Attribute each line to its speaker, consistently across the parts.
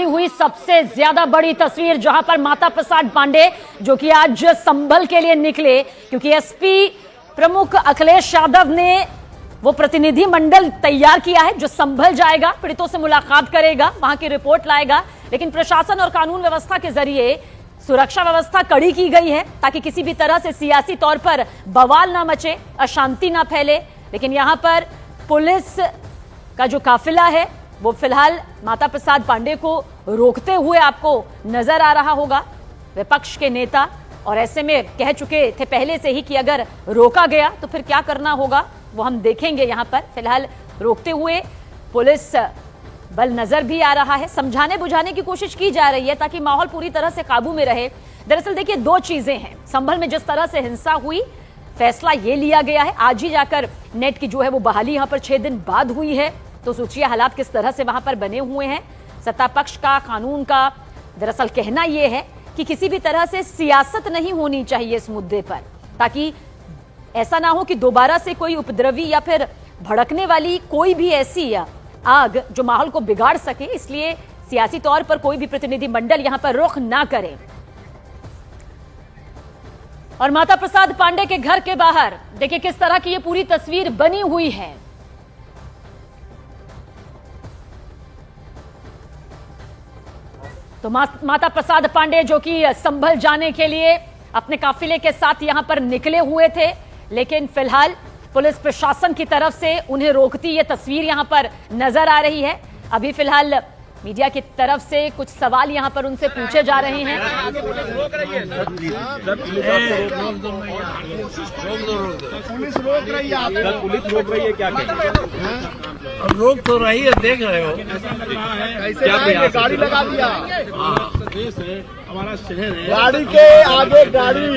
Speaker 1: हुई सबसे ज्यादा बड़ी तस्वीर, जहां पर माता प्रसाद पांडे जो कि आज संभल के लिए निकले, क्योंकि एसपी प्रमुख अखिलेश यादव ने वो प्रतिनिधि मंडल तैयार किया है जो संभल जाएगा, पीड़ितों से मुलाकात करेगा, वहां की रिपोर्ट लाएगा। लेकिन प्रशासन और कानून व्यवस्था के जरिए सुरक्षा व्यवस्था कड़ी की गई है ताकि किसी भी तरह से सियासी तौर पर बवाल ना मचे, अशांति ना फैले। लेकिन यहां पर पुलिस का जो काफिला है वो फिलहाल माता प्रसाद पांडे को रोकते हुए आपको नजर आ रहा होगा, विपक्ष के नेता। और ऐसे में कह चुके थे पहले से ही कि अगर रोका गया तो फिर क्या करना होगा वो हम देखेंगे। यहां पर फिलहाल रोकते हुए पुलिस बल नजर भी आ रहा है, समझाने बुझाने की कोशिश की जा रही है ताकि माहौल पूरी तरह से काबू में रहे। दरअसल देखिए, दो चीजें हैं। संभल में जिस तरह से हिंसा हुई, फैसला ये लिया गया है, आज ही जाकर नेट की जो है वो बहाली यहां पर 6 दिन बाद हुई है। तो सोचिए हालात किस तरह से वहां पर बने हुए हैं। सत्ता पक्ष का, कानून का दरअसल कहना यह है कि किसी भी तरह से सियासत नहीं होनी चाहिए इस मुद्दे पर, ताकि ऐसा ना हो कि दोबारा से कोई उपद्रवी या फिर भड़कने वाली कोई भी ऐसी आग जो माहौल को बिगाड़ सके। इसलिए सियासी तौर पर कोई भी प्रतिनिधि मंडल यहां पर रुख ना करे। और माता प्रसाद पांडे के घर के बाहर देखिए किस तरह की ये पूरी तस्वीर बनी हुई है। तो माता प्रसाद पांडे जो कि संभल जाने के लिए अपने काफिले के साथ यहां पर निकले हुए थे, लेकिन फिलहाल पुलिस प्रशासन की तरफ से उन्हें रोकती ये तस्वीर यहां पर नजर आ रही है। अभी फिलहाल मीडिया की तरफ से कुछ सवाल यहां पर उनसे पूछे जा रहे हैं।
Speaker 2: पुलिस रोक रही है, पुलिस रोक रही है, क्या
Speaker 3: रोक तो रही है, देख रहे हो
Speaker 2: क्या गाड़ी लगा दिया।
Speaker 3: हमारा शहर है,
Speaker 2: गाड़ी के आगे गाड़ी,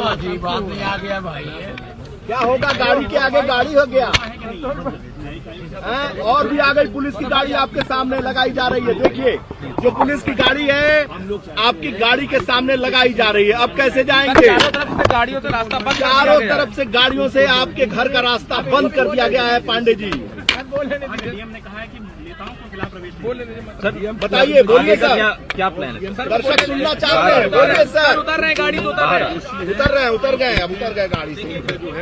Speaker 3: अजीब आदमी आ गया भाई।
Speaker 2: क्या होगा, गाड़ी के आगे गाड़ी हो गया और भी आ गई पुलिस की गाड़ी आपके सामने लगाई जा रही है। देखिए जो पुलिस की गाड़ी है आपकी गाड़ी के सामने लगाई जा रही है। अब कैसे जाएंगे?
Speaker 3: गाड़ियों से रास्ता बंद,
Speaker 2: चारों तरफ से गाड़ियों से आपके घर का रास्ता बंद कर दिया गया है। पांडे जी
Speaker 4: डीएम ने कहा है कि नेताओं को खिलाफ प्रवेश
Speaker 2: बताइए, बोलिए सर,
Speaker 3: क्या प्लान है?
Speaker 2: दर्शक सुनना चाहते हैं, बोलिए सर।
Speaker 3: उतर रहे हैं, गाड़ी तो उतर रहे हैं,
Speaker 2: उतर गए, अब उतर गए गाड़ी से।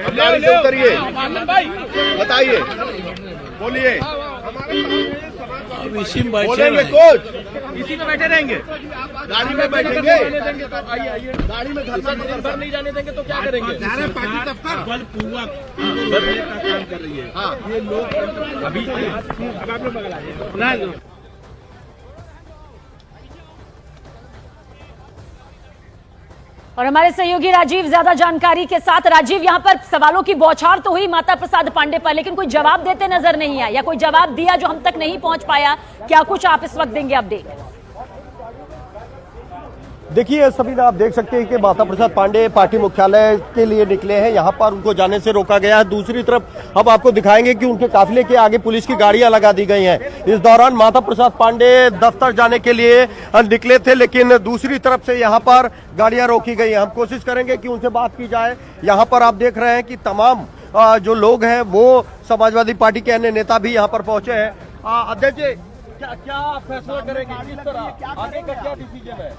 Speaker 2: अब गाड़ी से उतरिए, बताइए, बोलिए।
Speaker 3: इसी में
Speaker 2: बोलेंगे कोच,
Speaker 3: इसी में बैठे रहेंगे,
Speaker 2: गाड़ी में बैठेंगे,
Speaker 3: गाड़ी में घर नहीं जाने देंगे तो क्या करेंगे?
Speaker 4: बलपूर्वक का काम कर रही है।
Speaker 2: हाँ,
Speaker 4: ये लोग अभी अब आप लोग बगल
Speaker 1: और हमारे सहयोगी राजीव ज्यादा जानकारी के साथ। राजीव, यहां पर सवालों की बौछार तो हुई माता प्रसाद पांडे पर, लेकिन कोई जवाब देते नजर नहीं आया या कोई जवाब दिया जो हम तक नहीं पहुंच पाया। क्या कुछ आप इस वक्त देंगे अपडेट?
Speaker 5: देखिए सभी आप देख सकते हैं कि माता प्रसाद पांडे पार्टी मुख्यालय के लिए निकले हैं, यहां पर उनको जाने से रोका गया है। दूसरी तरफ अब आपको दिखाएंगे कि उनके काफिले के आगे पुलिस की गाड़ियां लगा दी गई हैं। इस दौरान माता प्रसाद पांडे दफ्तर जाने के लिए निकले थे, लेकिन दूसरी तरफ से यहां पर गाड़ियां रोकी गई हैं। हम कोशिश करेंगे कि उनसे बात की जाए। यहाँ पर आप देख रहे हैं कि तमाम जो लोग हैं वो समाजवादी पार्टी के अन्य नेता भी यहाँ पर पहुंचे हैं। अध्यक्ष जी, क्या फैसला करेंगे, किस तरह आगे का क्या डिसीजन है?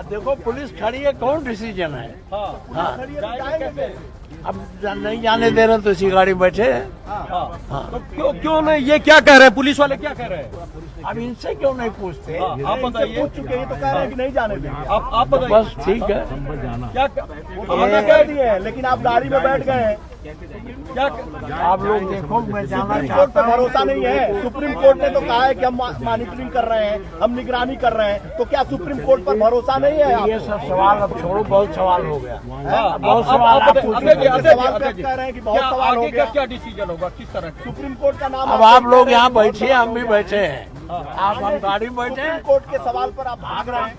Speaker 3: देखो पुलिस खड़ी है, कौन डिसीजन है? हाँ, अब नहीं जाने दे रहे तो इसी गाड़ी में बैठे हैं।
Speaker 5: हाँ। तो क्यों नहीं, ये क्या कह रहे हैं, पुलिस वाले क्या कह रहे हैं?
Speaker 3: अब इनसे क्यों नहीं पूछते?
Speaker 5: आप बताइए,
Speaker 2: पूछ चुके हैं तो कह रहे हैं कि नहीं जाने देंगे।
Speaker 5: आप बताइए।
Speaker 3: बस ठीक है,
Speaker 5: क्या
Speaker 2: वो तो मना कह दिए हैं, लेकिन आप गाड़ी में बैठ गए हैं।
Speaker 5: क्या
Speaker 3: आप लोग देखो, मैं जाना
Speaker 2: सुप्रीम कोर्ट
Speaker 3: चाहता
Speaker 2: पे भरोसा नहीं है। सुप्रीम कोर्ट ने तो कहा है कि हम मॉनिटरिंग कर रहे हैं, हम निगरानी कर रहे हैं, तो क्या सुप्रीम कोर्ट पर भरोसा नहीं है?
Speaker 3: ये सब सवाल अब छोड़ो, बहुत सवाल हो गया।
Speaker 5: बहुत
Speaker 3: सवाल आप पूछ रहे हैं।
Speaker 2: सवाल पे कह रहे हैं कि बहुत सवाल हो गया।
Speaker 5: क्या डिसीजन होगा, किस तरह?
Speaker 2: सुप्रीम कोर्ट का नाम
Speaker 3: अब आप लोग यहाँ बैठे, हम भी बैठे हैं, आप हम गाड़ी में बैठे
Speaker 2: सुप्रीम
Speaker 3: हैं।
Speaker 2: कोर्ट के सवाल पर आप भाग रहे हैं।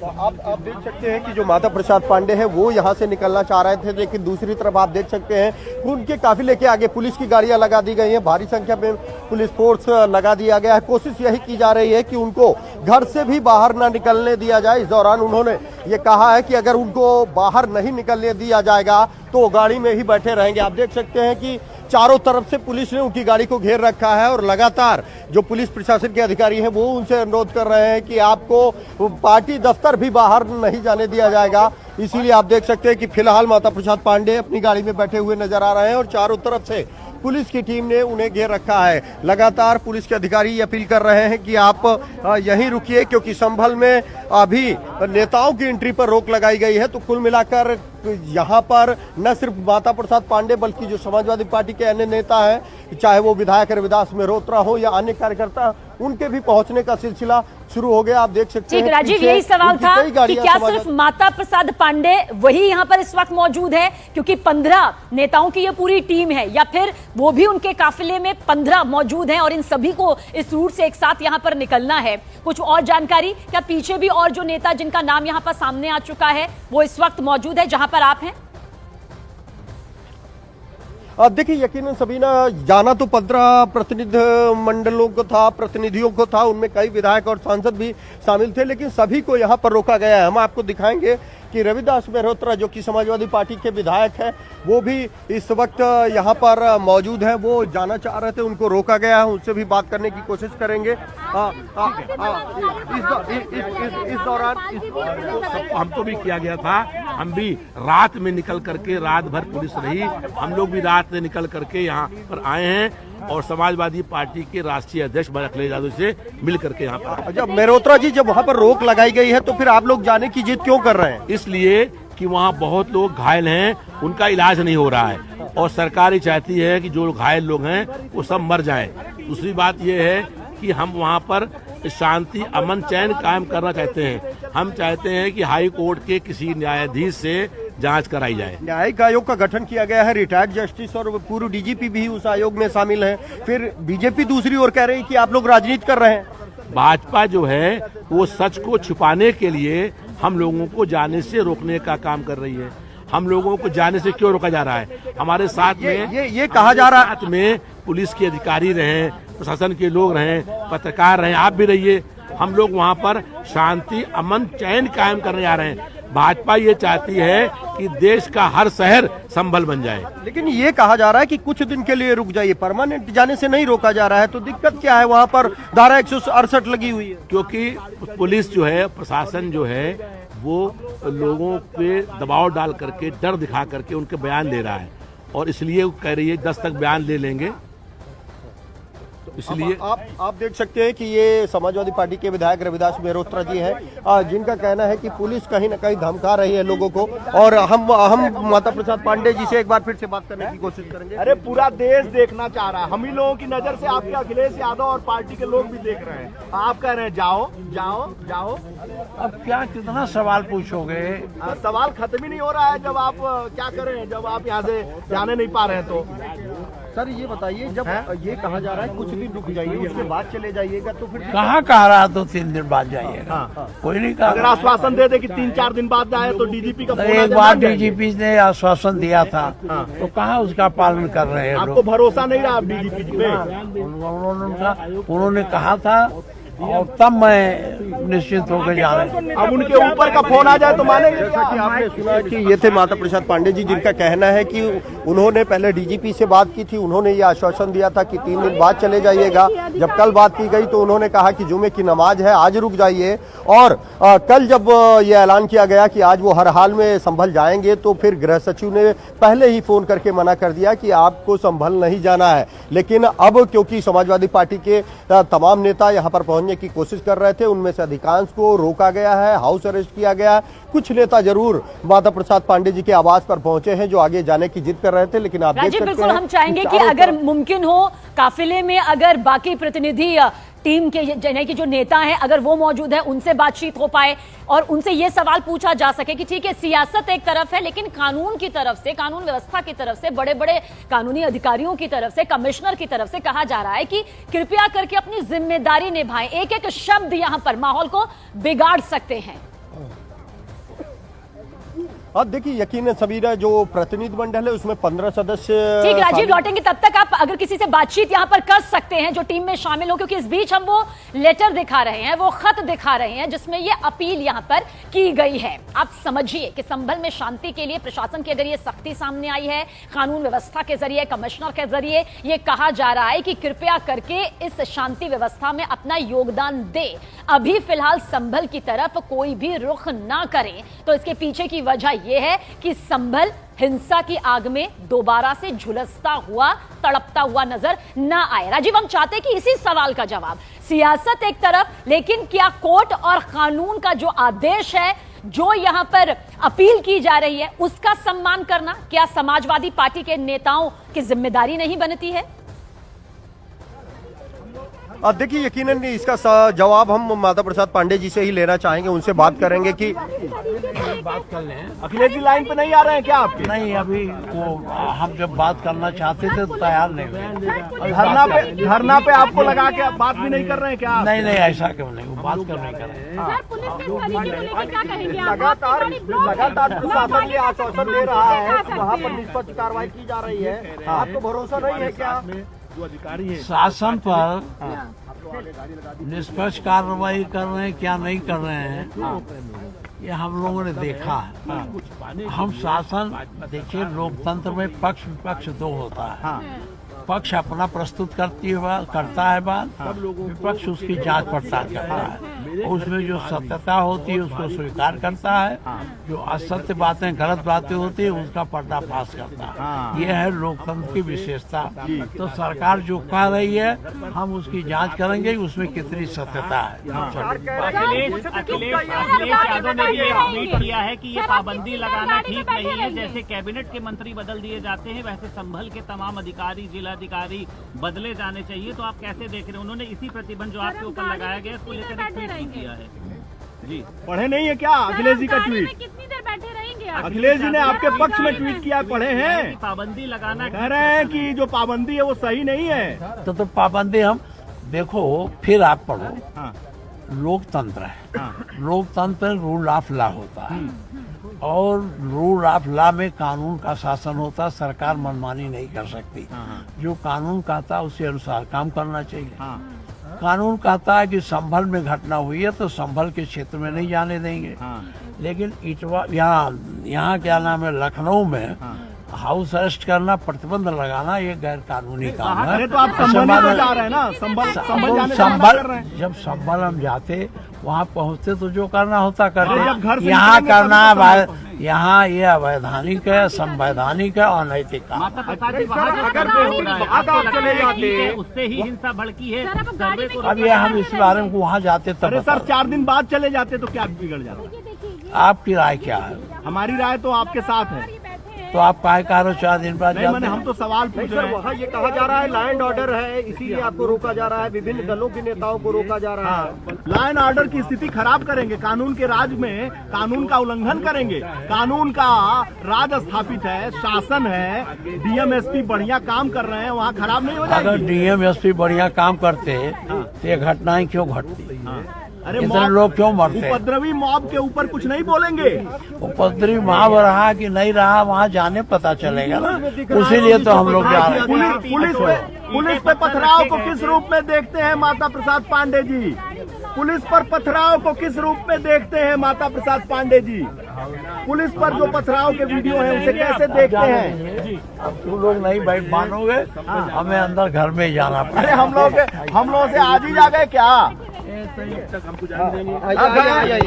Speaker 5: तो आप देख सकते हैं कि जो माता प्रसाद पांडे हैं वो यहाँ से निकलना चाह रहे थे, लेकिन दूसरी तरफ आप देख सकते हैं कि उनके काफिले के आगे पुलिस की गाड़ियां लगा दी गई हैं, भारी संख्या में पुलिस फोर्स लगा दिया गया है। कोशिश यही की जा रही है कि उनको घर से भी बाहर ना निकलने दिया जाए। इस दौरान उन्होंने ये कहा है कि अगर उनको बाहर नहीं निकलने दिया जाएगा तो गाड़ी में ही बैठे रहेंगे। आप देख सकते हैं कि चारों तरफ से पुलिस ने उनकी गाड़ी को घेर रखा है और लगातार जो पुलिस प्रशासन के अधिकारी हैं वो उनसे अनुरोध कर रहे हैं कि आपको पार्टी दफ्तर भी बाहर नहीं जाने दिया जाएगा। इसीलिए आप देख सकते हैं कि फिलहाल माता प्रसाद पांडे अपनी गाड़ी में बैठे हुए नजर आ रहे हैं और चारों तरफ से पुलिस की टीम ने उन्हें घेर रखा है। लगातार पुलिस के अधिकारी अपील कर रहे हैं कि आप यहीं रुकिए, क्योंकि संभल में अभी नेताओं की एंट्री पर रोक लगाई गई है। तो कुल मिलाकर यहाँ पर न सिर्फ माता प्रसाद पांडे बल्कि जो समाजवादी पार्टी के अन्य नेता हैं, चाहे वो विधायक रविदास मेहरोत्रा हो या अन्य कार्यकर्ता, उनके भी पहुंचने का सिलसिला शुरू हो गया। आप देख सकते हैं।
Speaker 1: राजीव, यही सवाल था कि क्या सिर्फ माता प्रसाद पांडे वही यहाँ पर इस वक्त मौजूद है, क्योंकि 15 नेताओं की ये पूरी टीम है, या फिर वो भी उनके काफिले में 15 मौजूद हैं और इन सभी को इस रूट से एक साथ यहाँ पर निकलना है? कुछ और जानकारी, क्या पीछे भी और जो नेता जिनका नाम यहाँ पर सामने आ चुका है वो इस वक्त मौजूद है जहां पर आप हैं?
Speaker 5: देखिए, यकीनन सबीना, जाना तो 15 प्रतिनिधियों को था, उनमें कई विधायक और सांसद भी शामिल थे, लेकिन सभी को यहाँ पर रोका गया है। हम आपको दिखाएंगे कि रविदास मेहरोत्रा जो कि समाजवादी पार्टी के विधायक हैं, वो भी इस वक्त यहाँ पर मौजूद हैं। वो जाना चाह रहे थे, उनको रोका गया है, उनसे भी बात करने की कोशिश करेंगे। इस दौरान
Speaker 4: हमको भी किया गया था, हम भी रात में निकल करके, रात भर पुलिस रही, हम लोग भी रात में निकल करके यहाँ पर आए हैं और समाजवादी पार्टी के राष्ट्रीय अध्यक्ष अखिलेश यादव से मिल करके यहाँ पर।
Speaker 5: जब मेहरोत्रा जी, जब वहाँ पर रोक लगाई गई है तो फिर आप लोग जाने की जिद क्यों कर रहे हैं?
Speaker 4: इसलिए कि वहाँ बहुत लोग घायल हैं, उनका इलाज नहीं हो रहा है और सरकार ही चाहती है कि जो घायल लोग हैं वो सब मर जाएं। दूसरी बात ये है कि हम वहाँ पर शांति, अमन, चैन कायम करना चाहते हैं। हम चाहते हैं कि हाई कोर्ट के किसी न्यायाधीश से जांच कराई जाए।
Speaker 5: न्यायिक आयोग का गठन किया गया है, रिटायर्ड जस्टिस और पूर्व डीजीपी भी उस आयोग में शामिल है। फिर बीजेपी दूसरी ओर कह रही है कि आप लोग राजनीति कर रहे हैं।
Speaker 4: भाजपा जो है वो सच को छुपाने के लिए हम लोगों को जाने से रोकने का काम कर रही है। हम लोगों को जाने से क्यों रोका जा रहा है? हमारे साथ में
Speaker 5: ये कहा जा रहा है,
Speaker 4: साथ में पुलिस के अधिकारी रहे, प्रशासन के लोग रहे, पत्रकार रहे, आप भी रहिए। हम लोग वहाँ पर शांति, अमन, चैन कायम करने जा रहे हैं। भाजपा ये चाहती है कि देश का हर शहर संभल बन जाए,
Speaker 5: लेकिन ये कहा जा रहा है कि कुछ दिन के लिए रुक जाइए, परमानेंट जाने से नहीं रोका जा रहा है। तो दिक्कत क्या है? वहाँ पर धारा 168 लगी हुई है।
Speaker 4: क्योंकि पुलिस जो है, प्रशासन जो है, वो लोगों पे दबाव डाल करके, डर दिखा करके उनके बयान ले रहा है और इसलिए वो कह रही है 10 तक बयान ले लेंगे। इसलिए
Speaker 5: आप देख सकते हैं कि ये समाजवादी पार्टी के विधायक रविदास मेहरोत्रा जी हैं, जिनका कहना है कि पुलिस कहीं न कहीं धमका रही है लोगों को। और हम माता प्रसाद पांडे जी से एक बार फिर से बात करने की कोशिश करेंगे।
Speaker 2: अरे पूरा देश देखना चाह रहा है, हम ही लोगों की नजर से आपके अखिलेश यादव और पार्टी के लोग भी देख रहे हैं। आप कह रहे हैं जाओ जाओ जाओ,
Speaker 3: अब क्या कितना सवाल पूछोगे?
Speaker 2: सवाल खत्म ही नहीं हो रहा है। जब आप क्या करें, जब आप यहाँ से जाने नहीं पा रहे हैं तो
Speaker 5: सर ये बताइए, जब ये कहा जा रहा है कुछ दिन रुक जाइए, उसके बाद चले जाइएगा, तो फिर
Speaker 3: कहाँ कह रहा तो 3 दिन बाद जाइएगा? कोई नहीं कहा।
Speaker 2: अगर आश्वासन दे दे कि 3-4 दिन बाद आए तो डीजीपी का
Speaker 3: तो एक बार डीजीपी ने आश्वासन दिया था, तो कहाँ उसका पालन कर रहे हैं?
Speaker 2: आपको भरोसा नहीं रहा डीजीपी पे?
Speaker 3: उन्होंने कहा था और तब मैं निश्चित होकर जा रहे हैं।
Speaker 2: अब उनके ऊपर का फोन आ जाए तो मानेंगे?
Speaker 5: जैसा कि आपने सुना कि ये थे माता प्रसाद पांडे जी, जिनका कहना है कि उन्होंने पहले डीजीपी से बात की थी, उन्होंने ये आश्वासन दिया था कि 3 दिन बाद चले जाइएगा। जब कल बात की गई तो उन्होंने कहा कि जुमे की नमाज है, आज रुक जाइए। और कल जब ये ऐलान किया गया कि आज वो हर हाल में संभल जाएंगे, तो फिर गृह सचिव ने पहले ही फोन करके मना कर दिया कि आपको संभल नहीं जाना है। लेकिन अब क्योंकि समाजवादी पार्टी के तमाम नेता यहाँ पर पहुंचने की कोशिश कर रहे थे, उनमें से अधिकांश को रोका गया है, हाउस अरेस्ट किया गया है। कुछ नेता जरूर माता प्रसाद पांडे जी के आवास पर पहुंचे हैं, जो आगे जाने की जिद कर रहे थे। लेकिन आप देख सकते हैं,
Speaker 1: बिल्कुल हम चाहेंगे कि अगर मुमकिन हो काफिले में अगर बाकी प्रतिनिधि टीम के यानी कि जो नेता हैं अगर वो मौजूद है, उनसे बातचीत हो पाए और उनसे ये सवाल पूछा जा सके कि ठीक है सियासत एक तरफ है, लेकिन कानून की तरफ से, कानून व्यवस्था की तरफ से, बड़े बड़े कानूनी अधिकारियों की तरफ से, कमिश्नर की तरफ से कहा जा रहा है कि कृपया करके अपनी जिम्मेदारी निभाएं। एक एक शब्द यहां पर माहौल को बिगाड़ सकते हैं।
Speaker 5: अब देखिए यकीनन सबीरा जो प्रतिनिधि मंडल है उसमें 15 सदस्य।
Speaker 1: ठीक, राजीव लौटेंगे, तब तक आप अगर किसी से बातचीत यहां पर कर सकते हैं जो टीम में शामिल हो, क्योंकि इस बीच हम वो लेटर दिखा रहे हैं, वो खत दिखा रहे हैं जिसमें ये अपील यहां पर की गई है। आप समझिए कि संभल में शांति के लिए प्रशासन के जरिए सख्ती सामने आई है, कानून व्यवस्था के जरिए, कमिश्नर के जरिए ये कहा जा रहा है कि कृपया करके इस शांति व्यवस्था में अपना योगदान दे। अभी फिलहाल संभल की तरफ कोई भी रुख ना करें। तो इसके पीछे की वजह यह है कि संभल हिंसा की आग में दोबारा से झुलसता हुआ, तड़पता हुआ नजर ना आए। राजीव, हम चाहते कि इसी सवाल का जवाब, सियासत एक तरफ, लेकिन क्या कोर्ट और कानून का जो आदेश है, जो यहां पर अपील की जा रही है, उसका सम्मान करना क्या समाजवादी पार्टी के नेताओं की जिम्मेदारी नहीं बनती है?
Speaker 5: देखिए यकीनन इसका जवाब हम माता प्रसाद पांडे जी से ही लेना चाहेंगे, उनसे बात करेंगे कि
Speaker 3: बात कर लें।
Speaker 2: अखिलेश जी लाइन पे नहीं आ रहे हैं क्या आपके?
Speaker 3: नहीं, अभी वो हम जब बात करना चाहते थे तो तैयार नहीं हुए।
Speaker 2: धरना पे आपको लगा के बात भी नहीं कर रहे हैं क्या?
Speaker 3: नहीं, ऐसा क्यों नहीं, वो बात कर नहीं कर रहे।
Speaker 5: लगातार प्रशासन ये आश्वासन दे रहा है कि वहाँ पर निष्पक्ष कार्रवाई की जा रही है, आपको भरोसा नहीं है क्या?
Speaker 2: जो अधिकारी है
Speaker 3: शासन पर निष्पक्ष कार्रवाई कर रहे हैं क्या नहीं कर रहे हैं, ये हम लोगों ने देखा है। हम शासन, देखिए लोकतंत्र में पक्ष विपक्ष दो होता है। पक्ष अपना प्रस्तुत करता है बात, विपक्ष उसकी जांच पड़ताल करता है, उसमें जो सत्यता होती है उसको स्वीकार करता है, जो असत्य बातें, गलत बातें होती है उसका पर्दाफाश करता है। यह है लोकतंत्र की विशेषता। तो सरकार जो कह रही है हम उसकी जांच करेंगे उसमें कितनी सत्यता है।
Speaker 6: अखिलेश यादव ने भी एक ट्वीट किया है कि ये पाबंदी लगाना ठीक नहीं है। जैसे कैबिनेट के मंत्री बदल दिए जाते हैं वैसे संभल के तमाम अधिकारी, जिलाधिकारी बदले जाने चाहिए। तो आप कैसे देख रहे हैं? उन्होंने इसी प्रतिबंध जो आपके ऊपर लगाया गया इसको लेकर एक ट्वीट भी किया है। जी,
Speaker 2: पढ़े नहीं है क्या अखिलेश जी का ट्वीट?
Speaker 7: कितनी देर बैठे रहेंगे?
Speaker 2: अखिलेश जी ने आपके पक्ष में ट्वीट किया, पढ़े हैं?
Speaker 6: पाबंदी लगाना
Speaker 2: कह रहे हैं कि जो पाबंदी है वो सही नहीं है।
Speaker 3: तो पाबंदी हम देखो, फिर आप पढ़ो, लोकतंत्र है, लोकतंत्र रूल ऑफ लॉ होता है और रूल ऑफ लॉ में कानून का शासन होता है। सरकार मनमानी नहीं कर सकती। जो कानून कहता है उसी अनुसार काम करना चाहिए। कानून कहता है कि संभल में घटना हुई है तो संभल के क्षेत्र में नहीं जाने देंगे, लेकिन इटवा यहाँ क्या नाम है, लखनऊ में हाउस अरेस्ट करना, प्रतिबंध लगाना, ये गैर कानूनी काम है।
Speaker 2: अरे तो आप संभल में तो जा रहे हैं ना, संभल
Speaker 3: जब संभल हम जाते वहाँ पहुँचते तो जो करना होता करते।
Speaker 2: घर से
Speaker 3: यहाँ करना यहाँ ये अवैधानिक है, संवैधानिक है, अनैतिक काम।
Speaker 6: उससे ही हिंसा भड़की है।
Speaker 3: अब ये हम इस बारे में वहाँ जाते तब।
Speaker 2: अरे सर 4 दिन बाद चले जाते तो क्या बिगड़ जाता?
Speaker 3: आपकी राय क्या है?
Speaker 2: हमारी राय तो आपके साथ है।
Speaker 3: तो आप काहे कह रहे हो 4 दिन बाद
Speaker 2: नहीं, मैंने हम तो सवाल पूछ रहे हैं।
Speaker 5: वहाँ ये कहा जा रहा है लॉ एंड ऑर्डर है, इसीलिए आपको रोका जा रहा है, विभिन्न दलों के नेताओं को रोका जा रहा है।
Speaker 2: लॉ एंड ऑर्डर की स्थिति खराब करेंगे, कानून के राज में कानून का उल्लंघन करेंगे। कानून का राज स्थापित है, शासन है, डीएम एसपी बढ़िया काम कर रहे हैं, वहाँ खराब नहीं हो जाएगी।
Speaker 3: अगर डीएम एसपी बढ़िया काम करते तो ये घटनाएं क्यों घटती?
Speaker 2: अरे
Speaker 3: इतने लोग क्यों मरते?
Speaker 2: उपद्रवी मॉब के ऊपर कुछ नहीं बोलेंगे।
Speaker 3: उपद्रवी मॉब रहा कि नहीं रहा वहाँ जाने पता चलेगा ना, उसीलिए तो हम लोग जा रहे हैं।
Speaker 2: पुलिस पे पथराव को किस रूप में देखते हैं माता प्रसाद पांडे जी? पुलिस पर पथराव को किस रूप में देखते हैं माता प्रसाद पांडे जी? पुलिस पर जो पथराव के वीडियो है उसे कैसे देखते हैं?
Speaker 3: अब तुम लोग नहीं भाई मानोगे, हमें अंदर घर में ही जाना
Speaker 2: अरे
Speaker 3: पड़ेगा।
Speaker 2: हम लोग से आज ही जा गए क्या?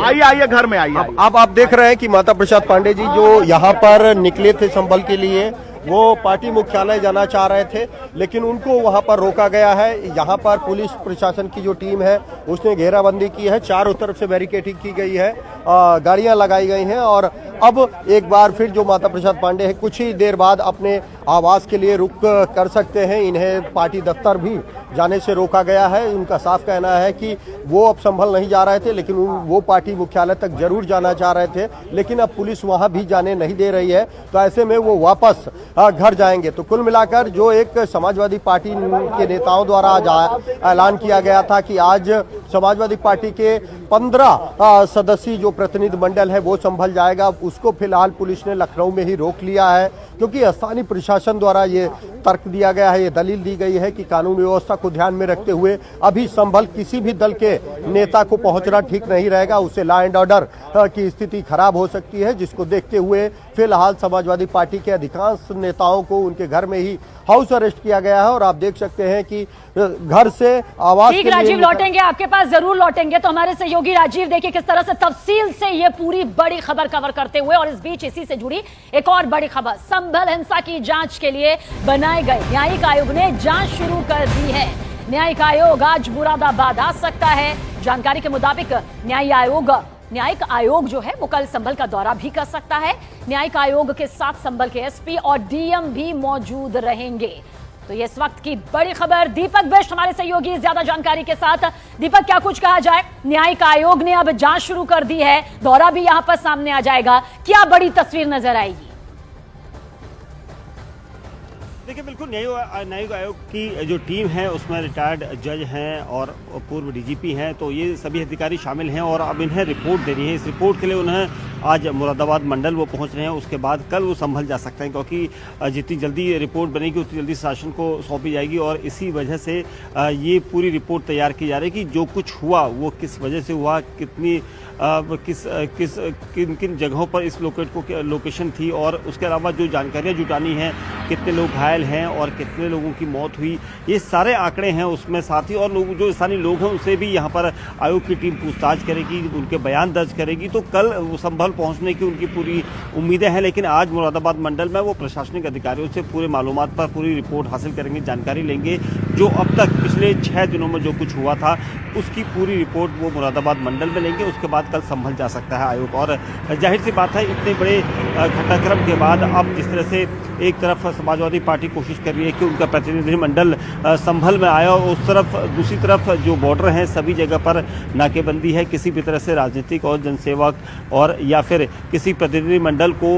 Speaker 2: आइए घर में आइए।
Speaker 5: अब आप देख रहे हैं कि माता प्रसाद पांडे जी जो यहाँ पर निकले थे संभल के लिए, वो पार्टी मुख्यालय जाना चाह रहे थे, लेकिन उनको वहां पर रोका गया है। यहाँ पर पुलिस प्रशासन की जो टीम है उसने घेराबंदी की है, चारों तरफ से बैरिकेडिंग की गई है, गाड़ियां लगाई गई हैं और अब एक बार फिर जो माता प्रसाद पांडे है कुछ ही देर बाद अपने आवास के लिए रुक कर सकते हैं। इन्हें पार्टी दफ्तर भी जाने से रोका गया है। उनका साफ कहना है कि वो अब संभल नहीं जा रहे थे, लेकिन वो पार्टी मुख्यालय तक जरूर जाना चाह रहे थे, लेकिन अब पुलिस वहां भी जाने नहीं दे रही है, तो ऐसे में वो वापस घर जाएंगे। तो कुल मिलाकर जो एक समाजवादी पार्टी के नेताओं द्वारा आज ऐलान किया गया था कि आज समाजवादी पार्टी के 15 सदस्यीय जो प्रतिनिधि मंडल है वो संभल जाएगा, उसको फिलहाल पुलिस ने लखनऊ में ही रोक लिया है, क्योंकि स्थानीय प्रशासन द्वारा ये तर्क दिया गया है, ये दलील दी गई है कि कानून व्यवस्था को ध्यान में रखते हुए अभी संभल किसी भी दल के नेता को पहुंचना ठीक नहीं रहेगा, उससे लॉ एंड ऑर्डर की स्थिति खराब हो सकती है, जिसको देखते हुए फिलहाल समाजवादी पार्टी के अधिकांश नेताओं को उनके घर में ही हाउस अरेस्ट किया गया है। और आप देख सकते हैं कि घर से आवाज
Speaker 1: ठीक, राजीव लौटेंगे, आपके पास जरूर लौटेंगे। तो हमारे सहयोगी राजीव देखिए किस तरह से तफसील से ये पूरी बड़ी खबर कवर करते हुए, और इस बीच इसी से जुड़ी एक और बड़ी खबर, संभल हिंसा की जांच के लिए बनाए गए न्यायिक आयोग ने जांच शुरू कर दी है। न्यायिक आयोग आज मुरादाबाद आ सकता है। जानकारी के मुताबिक न्यायिक आयोग जो है वो कल संभल का दौरा भी कर सकता है। न्यायिक आयोग के साथ संभल के एसपी और डीएम भी मौजूद रहेंगे। तो ये इस वक्त की बड़ी खबर। दीपक बिष्ट हमारे सहयोगी ज्यादा जानकारी के साथ। दीपक, क्या कुछ कहा जाए? न्यायिक आयोग ने अब जांच शुरू कर दी है, दौरा भी यहां पर सामने आ जाएगा, क्या बड़ी तस्वीर नजर आएगी?
Speaker 7: देखिए, बिल्कुल न्यायिक आयोग की जो टीम है उसमें रिटायर्ड जज हैं और पूर्व डीजीपी हैं, तो ये सभी अधिकारी शामिल हैं और अब इन्हें रिपोर्ट देनी है। इस रिपोर्ट के लिए उन्हें आज मुरादाबाद मंडल वो पहुंच रहे हैं, उसके बाद कल वो संभल जा सकते हैं, क्योंकि जितनी जल्दी रिपोर्ट बनेगी उतनी जल्दी शासन को सौंपी जाएगी। और इसी वजह से ये पूरी रिपोर्ट तैयार की जा रही है कि जो कुछ हुआ वो किस वजह से हुआ, किन किन जगहों पर इस लोकेशन थी, और उसके अलावा जो जानकारियाँ जुटानी हैं, कितने लोग घायल हैं और कितने लोगों की मौत हुई, ये सारे आंकड़े हैं उसमें। साथ ही और लोग जो स्थानीय लोग हैं उनसे भी यहाँ पर आयोग की टीम पूछताछ करेगी, उनके बयान दर्ज करेगी। तो कल वो संभल पहुँचने की उनकी पूरी उम्मीदें हैं, लेकिन आज मुरादाबाद मंडल में वो प्रशासनिक अधिकारियों से पूरे मालूमात पर पूरी रिपोर्ट हासिल करेंगे, जानकारी लेंगे। जो अब तक पिछले 6 दिनों में जो कुछ हुआ था उसकी पूरी रिपोर्ट वो मुरादाबाद मंडल में लेंगे, उसके बाद कल संभल जा सकता है आयोग। और जाहिर सी बात है, इतने बड़े घटनाक्रम के बाद अब जिस तरह से एक तरफ समाजवादी पार्टी कोशिश कर रही है कि उनका प्रतिनिधिमंडल संभल में आया, और उस तरफ दूसरी तरफ जो बॉर्डर हैं सभी जगह पर नाकेबंदी है। किसी भी तरह से राजनीतिक और जनसेवक और या फिर किसी प्रतिनिधिमंडल को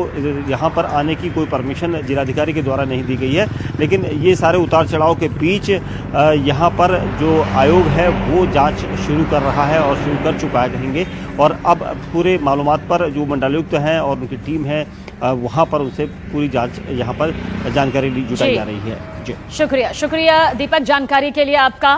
Speaker 7: यहाँ पर आने की कोई परमिशन जिलाधिकारी के द्वारा नहीं दी गई है। लेकिन ये सारे उतार चढ़ाव के बीच यहाँ पर जो आयोग है वो जांच शुरू कर रहा है और शुरू कर चुका है कहेंगे। और अब पूरे मालूमात पर जो मंडलायुक्त हैं और उनकी टीम है वहाँ पर उनसे पूरी जांच यहाँ पर जानकारी जुटाई जा रही है। जी,
Speaker 1: शुक्रिया दीपक, जानकारी के लिए आपका।